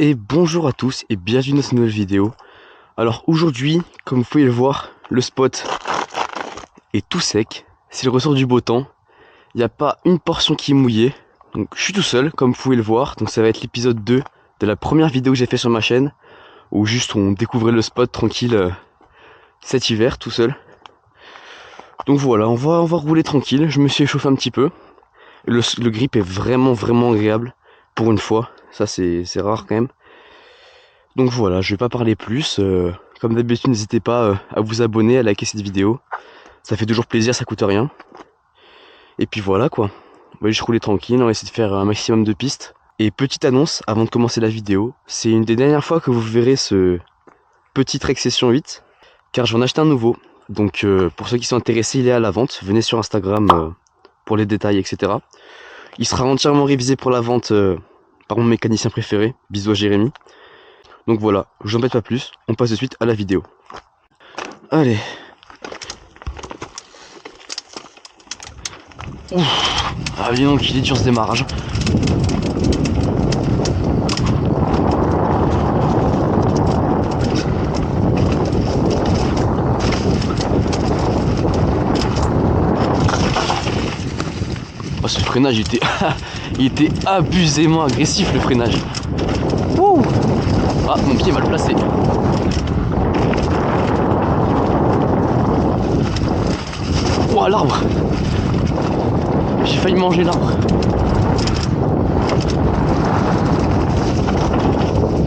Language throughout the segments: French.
Et bonjour à tous et bienvenue dans cette nouvelle vidéo. Alors aujourd'hui, comme vous pouvez le voir, le spot est tout sec. C'est le ressort du beau temps. Il n'y a pas une portion qui est mouillée. Donc je suis tout seul, comme vous pouvez le voir. Donc ça va être l'épisode 2 de la première vidéo que j'ai fait sur ma chaîne. Où juste on découvrait le spot tranquille cet hiver, tout seul. Donc voilà, on va rouler tranquille. Je me suis échauffé un petit peu. Le grip est vraiment agréable. Pour une fois, ça c'est rare quand même. Donc voilà, je vais pas parler plus. Comme d'habitude, n'hésitez pas à vous abonner, à liker cette vidéo. Ça fait toujours plaisir, ça coûte rien. Et puis voilà quoi. On va juste rouler tranquille, on va essayer de faire un maximum de pistes. Et petite annonce avant de commencer la vidéo, c'est une des dernières fois que vous verrez ce petit Trek Session 8, car je vais en acheter un nouveau. Donc pour ceux qui sont intéressés, il est à la vente. Venez sur Instagram pour les détails, etc. Il sera entièrement révisé pour la vente par mon mécanicien préféré. Bisous à Jérémy. Donc voilà, je vous embête pas plus, on passe de suite à la vidéo. Allez. Ouf. Ah bien donc il est dur ce démarrage. Oh ce freinage il était abusément agressif le freinage. Ouh. Ah mon pied est mal placé. Ouah l'arbre. J'ai failli manger l'arbre.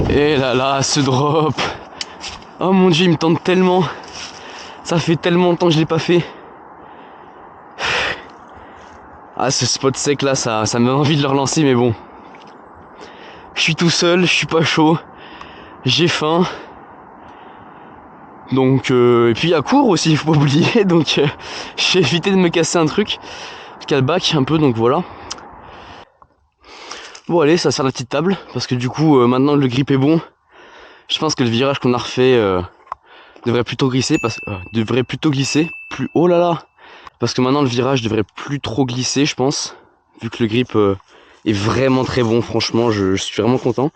Et là, ce drop. Oh mon dieu, il me tente tellement. Ça fait tellement de temps que je l'ai pas fait. Ah, ce spot sec là, ça me donne envie de le relancer, mais bon. Je suis tout seul, je suis pas chaud. J'ai faim. Donc, et puis il y a cours aussi, il faut pas oublier. Donc, j'ai évité de me casser un truc. Callback un peu, donc voilà. Bon allez, ça va se faire la petite table, parce que du coup maintenant le grip est bon. Je pense que le virage qu'on a refait devrait plutôt glisser, plus oh là là, parce que maintenant le virage devrait plus trop glisser, je pense, vu que le grip est vraiment très bon. Franchement, je suis vraiment content.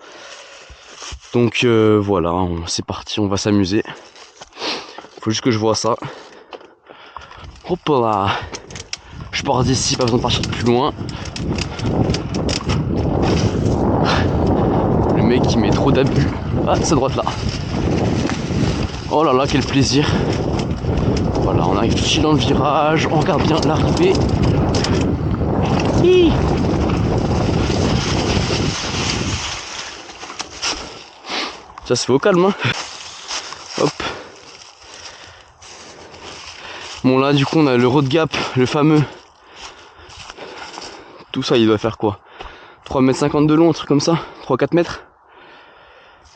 Donc voilà, c'est parti, on va s'amuser. Faut juste que je vois ça. Hop là, je pars d'ici, pas besoin de partir plus loin. Le mec qui met trop d'abus. Ah, cette droite là. Oh là là, quel plaisir. Voilà, on arrive tout de suite dans le virage. On regarde bien l'arrivée. Ça se fait au calme, hein. Hop. Bon là, du coup, on a le road gap, le fameux. Tout ça, il doit faire quoi, 3,50 m de long, un truc comme ça, 3-4 mètres.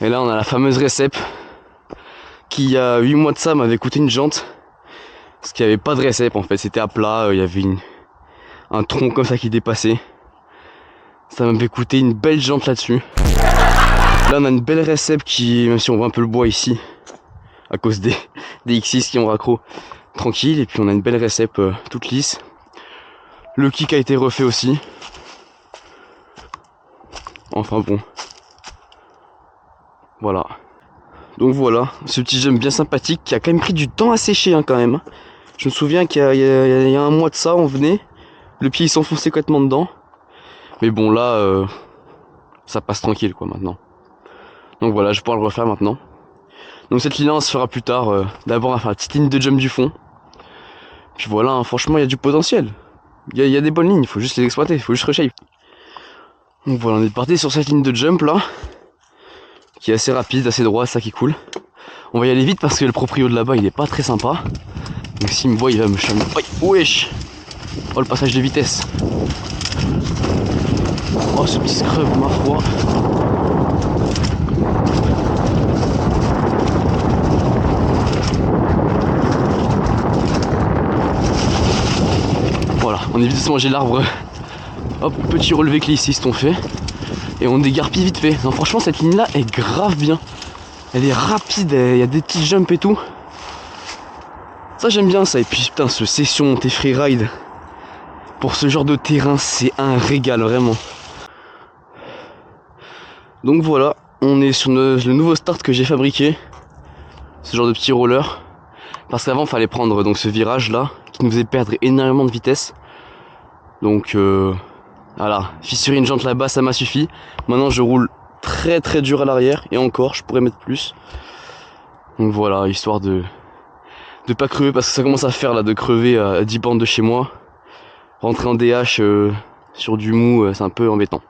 Et là on a la fameuse récep qui il y a 8 mois de ça m'avait coûté une jante. Parce qu'il n'y avait pas de récep en fait, c'était à plat, il y avait un tronc comme ça qui dépassait. Ça m'avait coûté une belle jante là-dessus. Là on a une belle récep qui, même si on voit un peu le bois ici, à cause des X6 qui ont raccro, tranquille. Et puis on a une belle récep toute lisse. Le kick a été refait aussi. Enfin bon. Voilà. Donc voilà, ce petit jump bien sympathique qui a quand même pris du temps à sécher hein, quand même. Je me souviens qu'il y a un mois de ça, on venait, le pied il s'enfonçait complètement dedans. Mais bon là, ça passe tranquille quoi maintenant. Donc voilà, je vais pouvoir le refaire maintenant. Donc cette ligne là on se fera plus tard. D'abord on va faire la petite ligne de jump du fond. Puis voilà, hein, franchement il y a du potentiel. Il y a des bonnes lignes, il faut juste les exploiter, il faut juste reshape. Donc voilà, on est parti sur cette ligne de jump là. Qui est assez rapide, assez droit, ça qui est cool. On va y aller vite parce que le proprio de là-bas il est pas très sympa. Donc s'il me voit il va me chamer. Wesh. Oh le passage de vitesse. Oh ce petit scrub ma foi. Voilà, on évite de se manger l'arbre. Hop, petit relevé clé-ici, on fait. Et on dégarpille vite fait. Non franchement cette ligne là est grave bien. Elle est rapide, il y a des petits jumps et tout. Ça j'aime bien ça. Et puis putain ce session montée freeride pour ce genre de terrain c'est un régal vraiment. Donc voilà, On est sur le nouveau start que j'ai fabriqué. Ce genre de petit roller. Parce qu'avant, il fallait prendre donc, ce virage là, qui nous faisait perdre énormément de vitesse. Donc voilà, fissurer une jante là-bas, ça m'a suffi. Maintenant, je roule très très dur à l'arrière. Et encore, je pourrais mettre plus. Donc voilà, histoire de pas crever. Parce que ça commence à faire là, de crever à 10 bandes de chez moi. Rentrer en DH sur du mou, c'est un peu embêtant.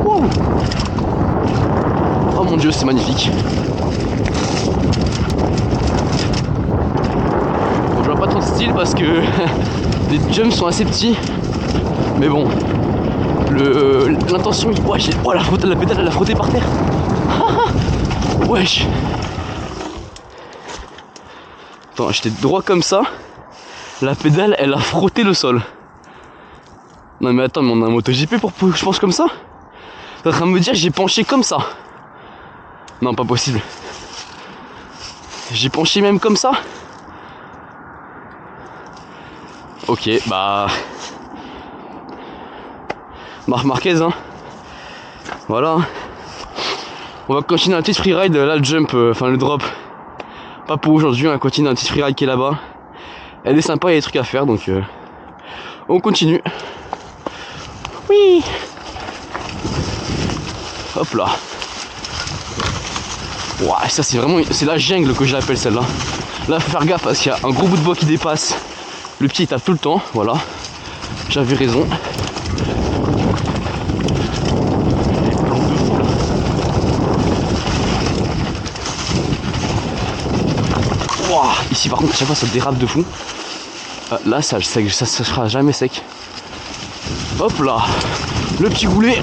Wow. Oh mon dieu, c'est magnifique. Bon, je vois pas trop de style parce que les jumps sont assez petits. Mais bon, l'intention, ouais, oh, la pédale elle a frotté par terre. Wesh. Attends, j'étais droit comme ça. La pédale elle a frotté le sol. Non mais attends, mais on a un MotoGP pour que je pense comme ça? T'es en train de me dire que j'ai penché comme ça? Non, pas possible. J'ai penché même comme ça? Ok, bah... Marc Marquez, hein. Voilà. On va continuer un petit freeride, là le jump, enfin le drop. Pas pour aujourd'hui, on va continuer un petit freeride qui est là-bas. Elle est sympa, il y a des trucs à faire, donc... on continue. Oui. Hop là. Ouah, ça c'est vraiment... C'est la jungle que je l'appelle celle-là. Là, faut faire gaffe parce qu'il y a un gros bout de bois qui dépasse. Le pied il tape tout le temps, voilà. J'avais raison. Wow, ici par contre à chaque fois ça dérape de fou. Là ça sera jamais sec. Hop là, le petit goulet.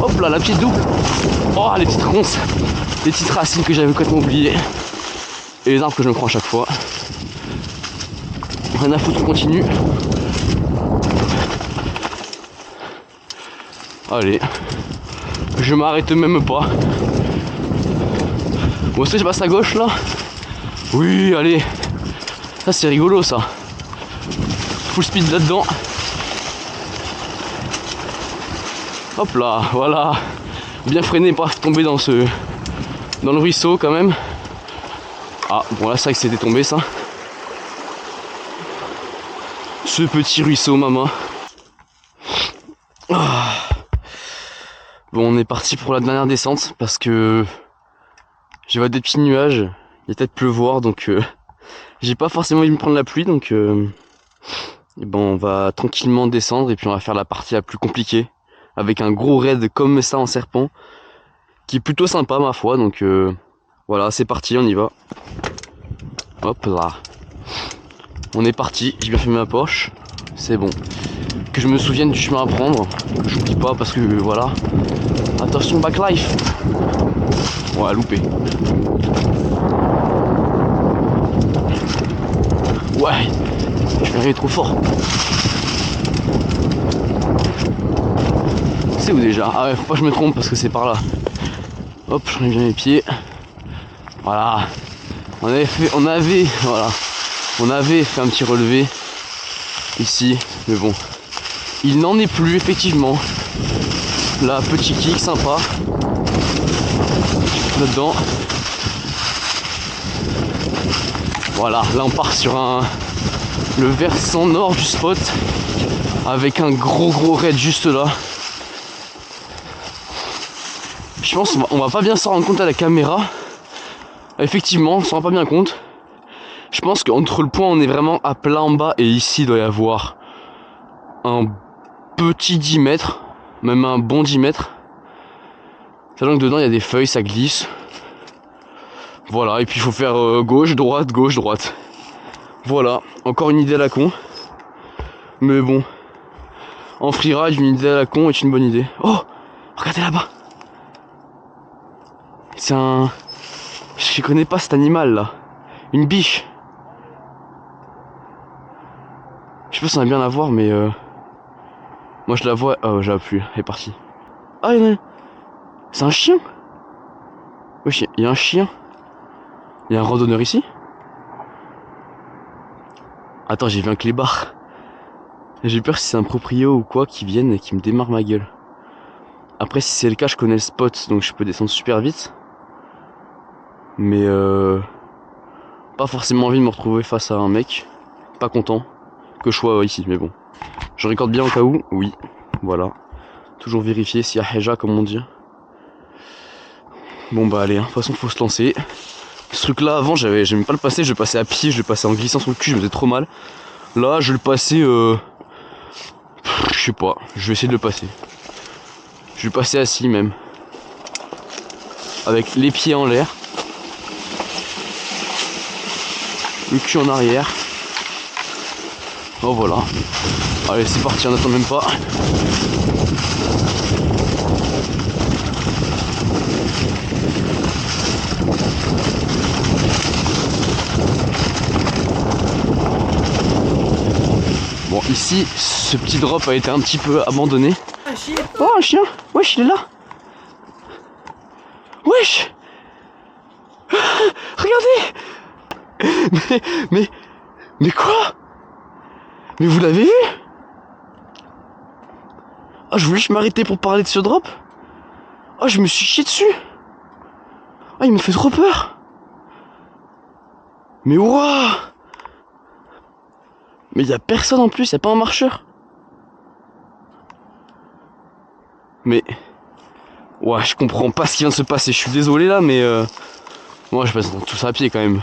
Hop là, la petite double. Oh, les petites ronces, les petites racines que j'avais complètement oubliées. Et les arbres que je me prends à chaque fois. Rien à foutre, on continue. Allez, je m'arrête même pas. Bon, est-ce que je passe à gauche là? Oui, allez. Ça c'est rigolo ça. Full speed là-dedans. Hop là, voilà. Bien freiné pour pas tomber dans le ruisseau quand même. Ah, bon là c'est vrai que c'était tombé ça. Ce petit ruisseau, maman. Ah. Bon, on est parti pour la dernière descente parce que je vois des petits nuages. Il va peut-être pleuvoir donc j'ai pas forcément envie de me prendre la pluie donc bon, on va tranquillement descendre et puis on va faire la partie la plus compliquée avec un gros raid comme ça en serpent qui est plutôt sympa ma foi donc voilà, c'est parti, on y va. Hop là. On est parti, j'ai bien fait ma poche, c'est bon. Que je me souvienne du chemin à prendre, que j'oublie pas parce que voilà. Attention backlife. Ouais, loupé. Ouais, je vais arriver trop fort. C'est où déjà? Ah ouais, faut pas que je me trompe parce que c'est par là. Hop, je remets bien les pieds. Voilà. On avait fait un petit relevé ici, mais bon. Il n'en est plus effectivement. Là, petit kick sympa. Là-dedans. Voilà, là on part sur le versant nord du spot avec un gros raid juste là. Je pense qu'on va pas bien s'en rendre compte à la caméra. Effectivement, on s'en rend pas bien compte. Je pense qu'entre le point on est vraiment à plat en bas et ici il doit y avoir un petit 10 mètres, même un bon 10 mètres. Sachant que dedans il y a des feuilles, ça glisse. Voilà, et puis il faut faire gauche, droite. Voilà, encore une idée à la con. Mais bon, en freeride, une idée à la con est une bonne idée. Oh, regardez là-bas. C'est un... Je connais pas cet animal là. Une biche. Je sais pas si on va bien la voir, mais moi je la vois. Oh, j'ai appuyé, elle est partie. Ah, c'est un chien. Oui, il y a un chien. Il y a un randonneur ici. Attends, j'ai vu un clébard. J'ai peur si c'est un proprio ou quoi qui vienne et qui me démarre ma gueule. Après, si c'est le cas, je connais le spot, donc je peux descendre super vite. Mais pas forcément envie de me retrouver face à un mec. Pas content que je sois ici, mais bon. Je recorde bien au cas où, oui. Voilà. Toujours vérifier s'il y a Heja, comme on dit. Bon bah allez, de toute façon faut se lancer. Ce truc là avant j'aimais pas le passer, je le passais à pied, je le passais en glissant sur le cul, je me faisais trop mal. Là je le passais je sais pas, je vais essayer de le passer. Je vais le passer assis même. Avec les pieds en l'air. Le cul en arrière. Oh voilà. Allez c'est parti, on n'attend même pas. Bon ici, ce petit drop a été un petit peu abandonné. Oh un chien. Wesh il est là. Wesh. Regardez. Mais quoi? Mais vous l'avez vu? Ah je voulais juste m'arrêter pour parler de ce drop. Ah je me suis chié dessus. Ah il m'a fait trop peur. Mais ouah. Mais y a personne en plus, y a pas un marcheur. Mais ouais, je comprends pas ce qui vient de se passer. Je suis désolé là, mais moi je passe tout ça à pied quand même.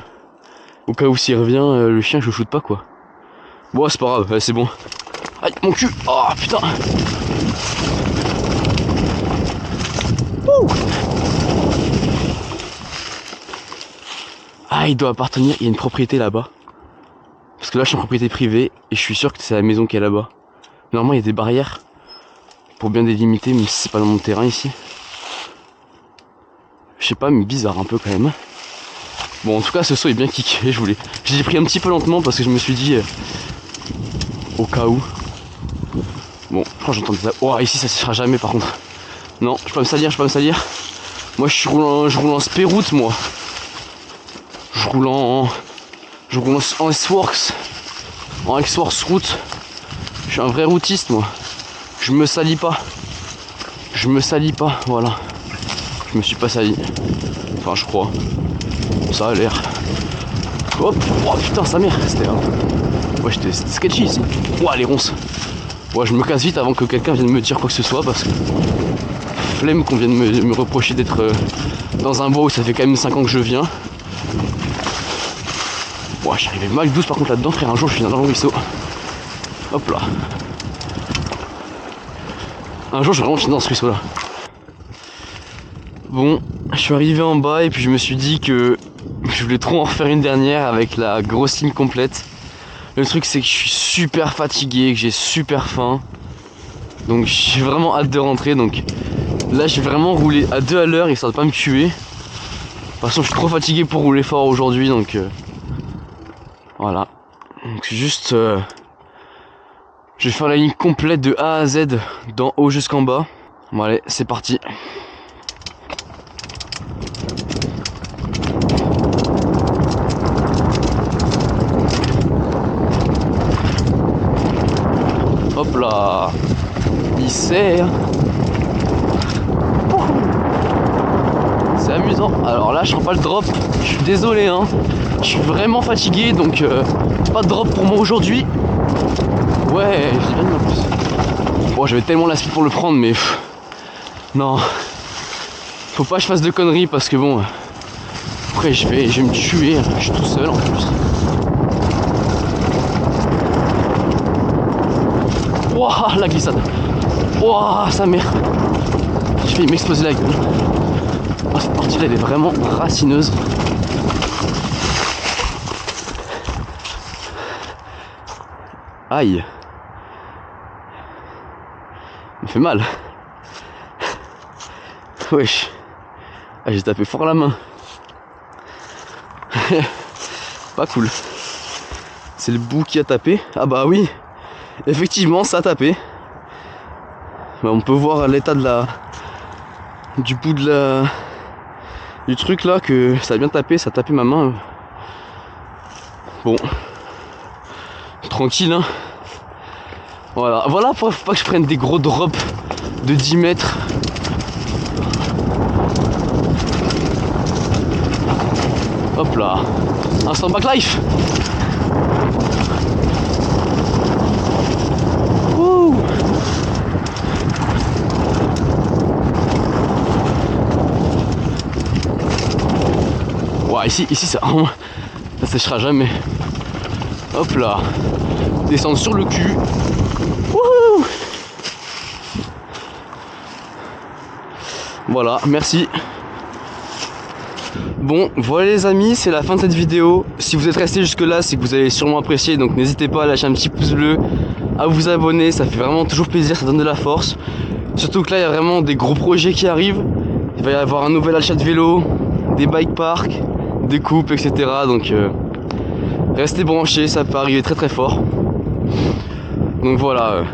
Au cas où s'il revient, le chien je le shoot pas quoi. Bon c'est pas grave, ouais, c'est bon. Aïe mon cul. Oh putain. Ouh. Ah il doit appartenir, il y a une propriété là-bas. Parce que là je suis en propriété privée et je suis sûr que c'est la maison qui est là-bas. Normalement il y a des barrières pour bien délimiter, mais c'est pas dans mon terrain ici. Je sais pas, mais bizarre un peu quand même. Bon en tout cas ce saut est bien kické, je l'ai pris un petit peu lentement parce que je me suis dit au cas où. Bon je crois que j'entends ça. Oh ici ça se fera jamais par contre. Non je peux pas me salir, je peux pas me salir. Moi je roule en spé-route moi. Je roule en S-Works. En X-Works route. Je suis un vrai routiste moi. Je me salis pas. Je me salis pas, voilà. Je me suis pas sali. Enfin je crois. Ça a l'air. Hop. Oh putain sa mère. C'était ouais c'était sketchy ici. Ouah les ronces. Ouais je me casse vite avant que quelqu'un vienne me dire quoi que ce soit parce que flemme qu'on vienne me reprocher d'être dans un bois où ça fait quand même 5 ans que je viens. Ouais j'arrivais mal douce par contre là-dedans frère, un jour je suis dans le ruisseau. Hop là. Un jour je vais vraiment finir dans ce ruisseau là. Bon, je suis arrivé en bas et puis je me suis dit que je voulais trop en refaire une dernière avec la grosse ligne complète. Le truc c'est que je suis super fatigué, que j'ai super faim. Donc j'ai vraiment hâte de rentrer. Donc là je vais vraiment rouler à 2 à l'heure histoire de pas me tuer. De toute façon je suis trop fatigué pour rouler fort aujourd'hui donc voilà. Donc juste je vais faire la ligne complète de A à Z d'en haut jusqu'en bas. Bon allez c'est parti. Hop là. Il sert. C'est amusant. Alors là je prends pas le drop. Je suis désolé hein. Je suis vraiment fatigué donc pas de drop pour moi aujourd'hui. Ouais, j'ai bien en plus. Bon j'avais tellement la speed pour le prendre mais non. Faut pas que je fasse de conneries parce que bon après je vais me tuer. Je suis tout seul en plus. Wouah la glissade. Wouah sa mère. J'ai failli m'exploser la gueule. Oh, cette partie là elle est vraiment racineuse. Aïe. Ça me fait mal. Wesh. Ah, j'ai tapé fort la main. Pas cool. C'est le bout qui a tapé. Ah bah oui. Effectivement ça a tapé. Bah, on peut voir l'état de du bout de du truc là que ça a bien tapé, ça a tapé ma main. Bon. tranquille hein. Voilà, voilà, faut pas que je prenne des gros drops de 10 mètres. Hop là, instant back life. Wouh. Ouais, ici ça séchera jamais. Hop là, descendre sur le cul. Wouhou. Voilà, merci. Bon, voilà les amis, c'est la fin de cette vidéo. Si vous êtes resté jusque là, c'est que vous avez sûrement apprécié. Donc n'hésitez pas à lâcher un petit pouce bleu, à vous abonner, ça fait vraiment toujours plaisir, ça donne de la force. Surtout que là, il y a vraiment des gros projets qui arrivent. Il va y avoir un nouvel achat de vélo, des bike parks, des coupes, etc. Donc restez branchés, ça peut arriver très très fort. Donc voilà.